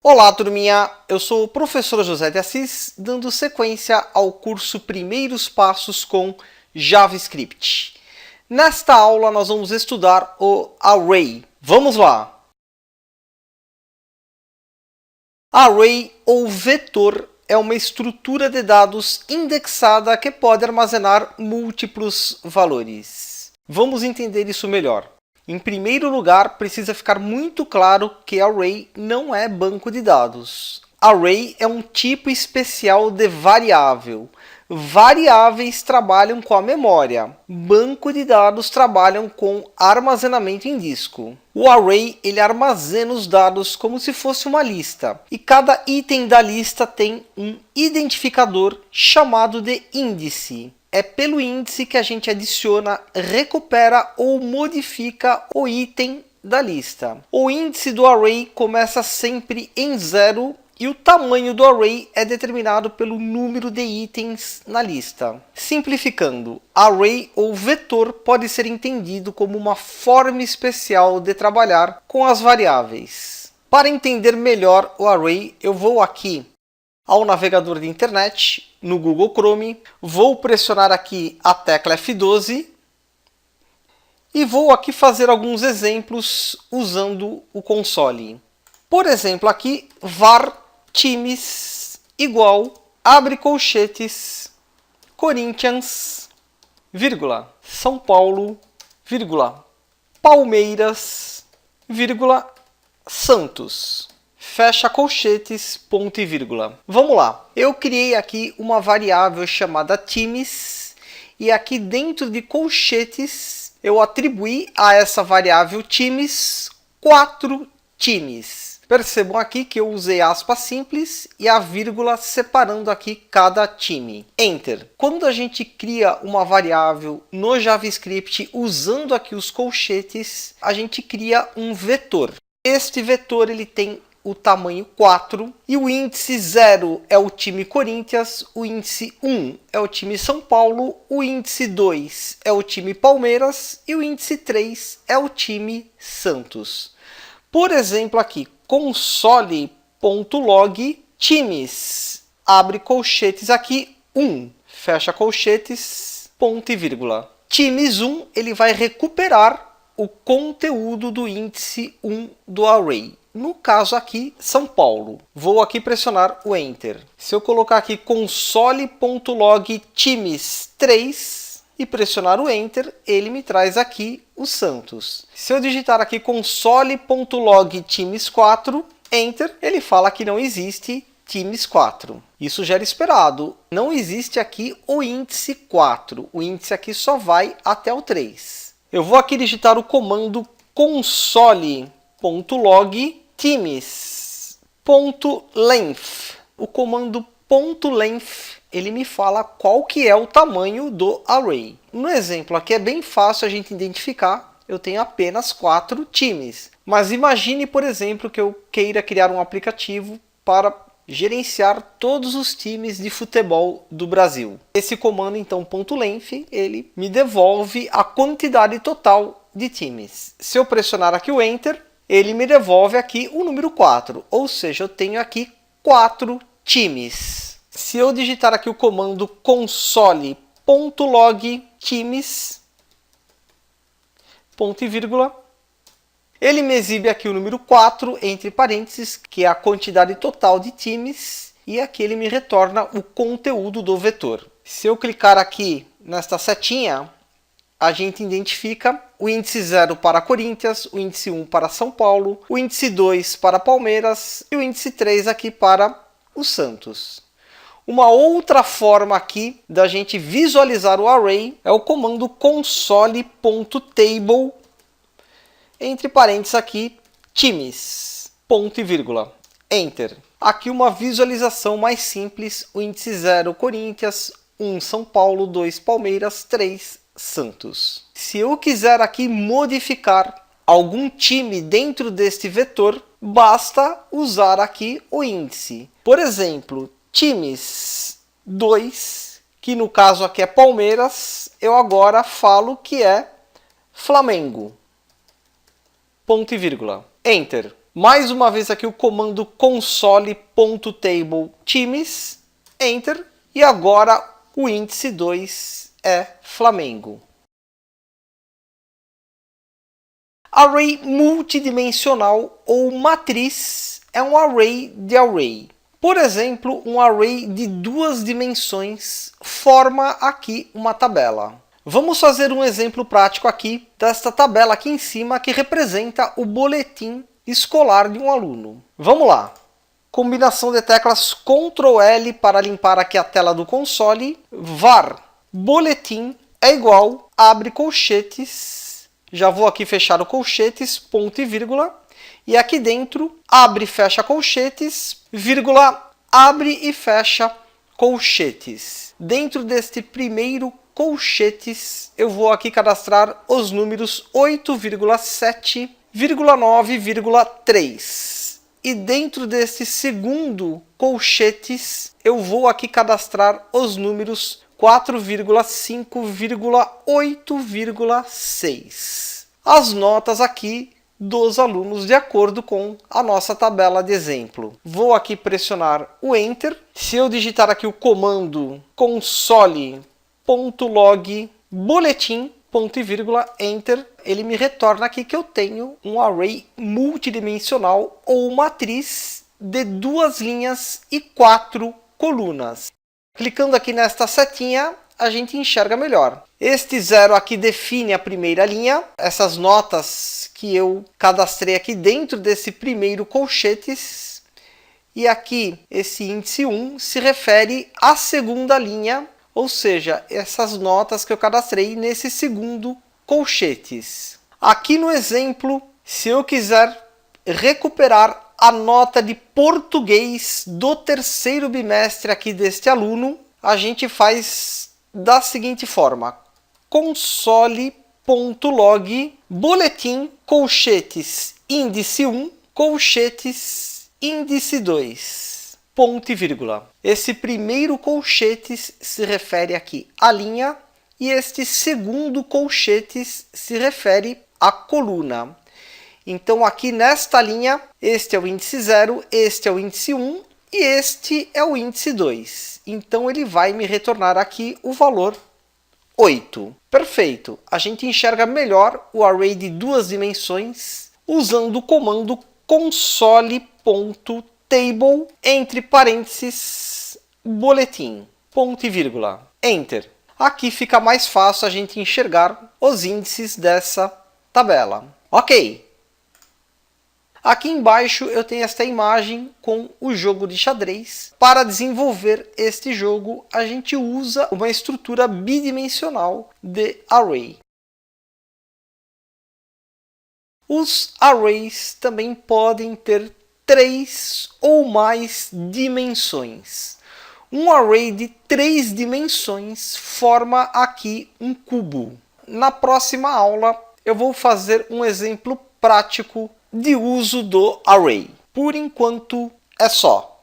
Olá, turminha! Eu sou o professor José de Assis, dando sequência ao curso Primeiros Passos com JavaScript. Nesta aula, nós vamos estudar o Array. Vamos lá! Array ou vetor é uma estrutura de dados indexada que pode armazenar múltiplos valores. Vamos entender isso melhor. Em primeiro lugar, precisa ficar muito claro que Array não é banco de dados. Array é um tipo especial de variável. Variáveis trabalham com a memória. Banco de dados trabalham com armazenamento em disco. O Array ele armazena os dados como se fosse uma lista. E cada item da lista tem um identificador chamado de índice. É pelo índice que a gente adiciona, recupera ou modifica o item da lista. O índice do array começa sempre em 0 e o tamanho do array é determinado pelo número de itens na lista. Simplificando, array ou vetor pode ser entendido como uma forma especial de trabalhar com as variáveis. Para entender melhor o array, eu vou aqui ao navegador de internet, no Google Chrome, vou pressionar aqui a tecla F12 e vou aqui fazer alguns exemplos usando o console. Por exemplo, aqui var times igual, abre colchetes, Corinthians, vírgula, São Paulo, vírgula, Palmeiras, vírgula, Santos. Fecha colchetes, ponto e vírgula. Vamos lá. Eu criei aqui uma variável chamada times e aqui dentro de colchetes eu atribuí a essa variável times 4 times. Percebam aqui que eu usei aspas simples e a vírgula separando aqui cada time. Enter. Quando a gente cria uma variável no JavaScript usando aqui os colchetes, a gente cria um vetor. Este vetor ele tem o tamanho 4 e o índice 0 é o time Corinthians, o índice 1 é o time São Paulo, o índice 2 é o time Palmeiras e o índice 3 é o time Santos. Por exemplo aqui, console.log times, abre colchetes aqui, 1, fecha colchetes, ponto e vírgula. Times 1 ele vai recuperar o conteúdo do índice 1 do array. No caso aqui, São Paulo. Vou aqui pressionar o Enter. Se eu colocar aqui console.log times 3 e pressionar o Enter, ele me traz aqui o Santos. Se eu digitar aqui console.log times 4, Enter, ele fala que não existe times 4. Isso já era esperado. Não existe aqui o índice 4. O índice aqui só vai até o 3. Eu vou aqui digitar o comando console.log times.length. O comando .length ele me fala qual que é o tamanho do array. No exemplo aqui é bem fácil a gente identificar. Eu tenho apenas 4 times. Mas imagine, por exemplo, que eu queira criar um aplicativo para gerenciar todos os times de futebol do Brasil. Esse comando, então, .length, ele me devolve a quantidade total de times. Se eu pressionar aqui o Enter, ele me devolve aqui o número 4, ou seja, eu tenho aqui 4 times. Se eu digitar aqui o comando console.log times, ponto e vírgula, ele me exibe aqui o número 4, entre parênteses, que é a quantidade total de times, e aqui ele me retorna o conteúdo do vetor. Se eu clicar aqui nesta setinha, a gente identifica o índice 0 para Corinthians, o índice 1 para São Paulo, o índice 2 para Palmeiras e o índice 3 aqui para o Santos. Uma outra forma aqui da gente visualizar o array é o comando console.table, entre parênteses aqui, times, ponto e vírgula, Enter. Aqui uma visualização mais simples, o índice 0 Corinthians, 1 São Paulo, 2 Palmeiras, 3 Santos. Se eu quiser aqui modificar algum time dentro deste vetor, basta usar aqui o índice. Por exemplo, times 2, que no caso aqui é Palmeiras, eu agora falo que é Flamengo. Ponto e vírgula. Enter. Mais uma vez aqui o comando console.table times, enter, e agora o índice 2 é Flamengo. Array multidimensional ou matriz é um array de array. Por exemplo, um array de 2 dimensões forma aqui uma tabela. Vamos fazer um exemplo prático aqui desta tabela aqui em cima que representa o boletim escolar de um aluno. Vamos lá. Combinação de teclas Ctrl L para limpar aqui a tela do console. Var boletim é igual, abre colchetes. Já vou aqui fechar o colchetes, ponto e vírgula. E aqui dentro, abre e fecha colchetes, vírgula, abre e fecha colchetes. Dentro deste primeiro colchetes, eu vou aqui cadastrar os números 8,7,9,3. E dentro deste segundo colchetes, eu vou aqui cadastrar os números 4,5,8,6. As notas aqui dos alunos de acordo com a nossa tabela de exemplo. Vou aqui pressionar o Enter. Se eu digitar aqui o comando console.log boletim, ponto e vírgula, Enter, ele me retorna aqui que eu tenho um array multidimensional ou matriz de 2 linhas e 4 colunas. Clicando aqui nesta setinha, a gente enxerga melhor. Este 0 aqui define a primeira linha, essas notas que eu cadastrei aqui dentro desse primeiro colchetes. E aqui, esse índice 1 se refere à segunda linha, ou seja, essas notas que eu cadastrei nesse segundo colchetes. Aqui no exemplo, se eu quiser recuperar a nota de português do terceiro bimestre aqui deste aluno, a gente faz da seguinte forma: console.log boletim colchetes índice 1 colchetes índice 2 ponto e vírgula. Esse primeiro colchetes se refere aqui à linha e este segundo colchetes se refere à coluna. Então aqui nesta linha, este é o índice 0, este é o índice 1 e este é o índice 2. Então ele vai me retornar aqui o valor 8. Perfeito! A gente enxerga melhor o array de 2 dimensões usando o comando console.table, entre parênteses, boletim, ponto e vírgula, Enter. Aqui fica mais fácil a gente enxergar os índices dessa tabela. Ok! Aqui embaixo eu tenho esta imagem com o jogo de xadrez. Para desenvolver este jogo, a gente usa uma estrutura bidimensional de array. Os arrays também podem ter 3 ou mais dimensões. Um array de 3 dimensões forma aqui um cubo. Na próxima aula eu vou fazer um exemplo prático de uso do array. Por enquanto é só.